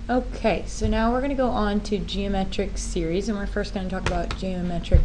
Okay, so now we're going to go on to geometric series, and we're first going to talk about geometric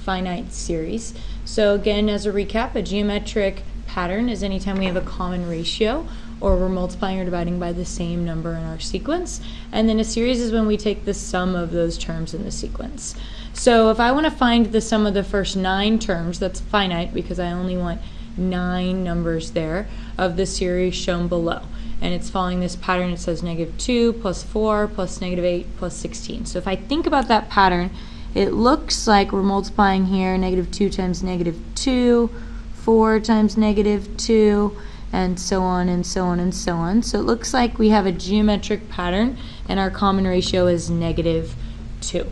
finite series. So again, as a recap, a geometric pattern is anytime we have a common ratio or we're multiplying or dividing by the same number in our sequence. And then a series is when we take the sum of those terms in the sequence. So if I want to find the sum of the first 9 terms, that's finite because I only want 9 numbers there of the series shown below. And it's following this pattern. It says -2 plus 4 plus -8 plus 16. So if I think about that pattern, it looks like we're multiplying here -2 times -2, 4 times -2, and so on and so on and so on. So it looks like we have a geometric pattern and our common ratio is -2.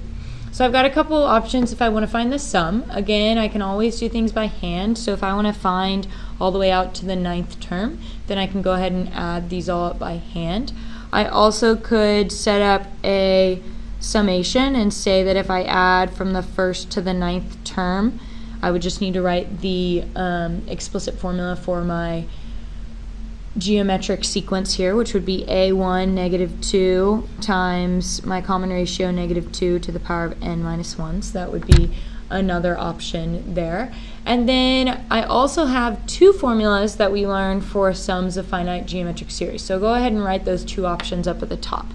So I've got a couple options if I want to find the sum. Again, I can always do things by hand. So if I want to find all the way out to the 9th term, then I can go ahead and add these all up by hand. I also could set up a summation and say that if I add from the 1st to the 9th term, I would just need to write the explicit formula for my geometric sequence here, which would be a1 -2 times my common ratio -2 to the power of n minus 1. So that would be another option there. And then I also have 2 formulas that we learned for sums of finite geometric series. So go ahead and write those 2 options up at the top.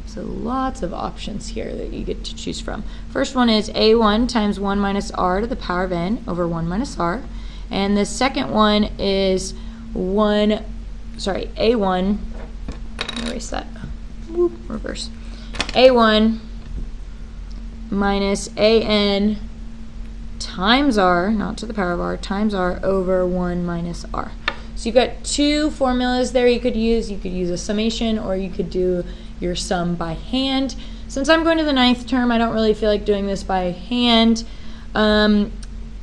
So lots of options here that you get to choose from. First one is a1 times 1 minus r to the power of n over 1 minus r. And the second one is a1, erase that, whoop, reverse, a1 minus an times r, not to the power of r, times r over 1 minus r. So you've got 2 formulas there you could use. You could use a summation or you could do your sum by hand. Since I'm going to the 9th term, I don't really feel like doing this by hand.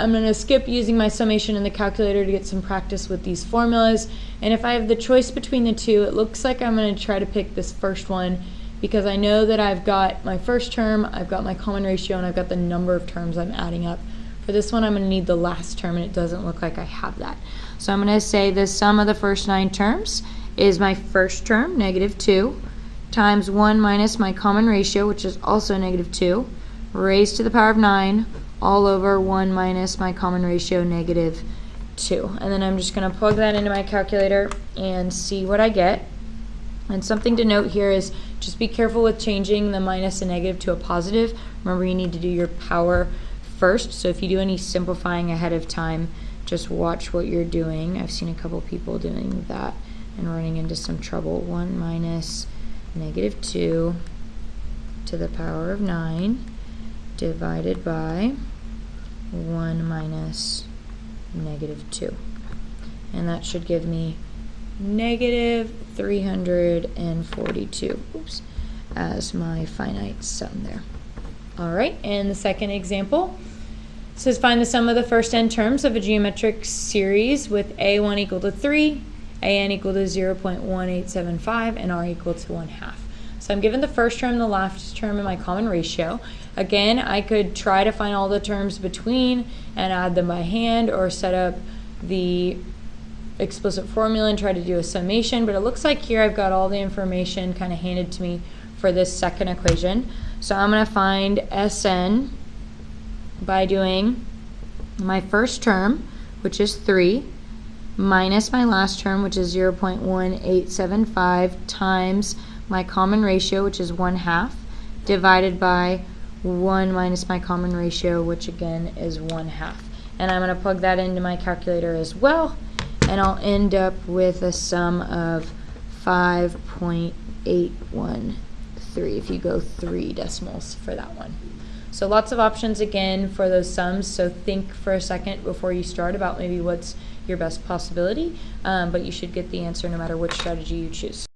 I'm going to skip using my summation in the calculator to get some practice with these formulas. And if I have the choice between the 2, it looks like I'm going to try to pick this first one because I know that I've got my first term, I've got my common ratio, and I've got the number of terms I'm adding up. For this one, I'm going to need the last term, and it doesn't look like I have that. So I'm going to say the sum of the first 9 terms is my first term, -2, times 1 minus my common ratio, which is also -2, raised to the power of 9, all over 1 minus my common ratio, -2. And then I'm just going to plug that into my calculator and see what I get. And something to note here is just be careful with changing the minus and negative to a positive. Remember, you need to do your power first. So if you do any simplifying ahead of time, just watch what you're doing. I've seen a couple people doing that and running into some trouble. 1 minus -2 to the power of 9 divided by 1 minus -2. And that should give me -342 as my finite sum there. Alright, and the second example says find the sum of the first n terms of a geometric series with a1 equal to 3, an equal to 0.1875, and r equal to 1/2. So I'm given the first term, the last term, and my common ratio. Again, I could try to find all the terms between and add them by hand or set up the explicit formula and try to do a summation, but it looks like here I've got all the information kind of handed to me for this second equation. So I'm going to find Sn by doing my first term, which is 3, minus my last term, which is 0.1875, times my common ratio, which is 1/2, divided by 1 minus my common ratio, which again is 1/2. And I'm going to plug that into my calculator as well, and I'll end up with a sum of 5.813 if you go 3 decimals for that one. So lots of options again for those sums, so think for a second before you start about maybe what's your best possibility, but you should get the answer no matter which strategy you choose.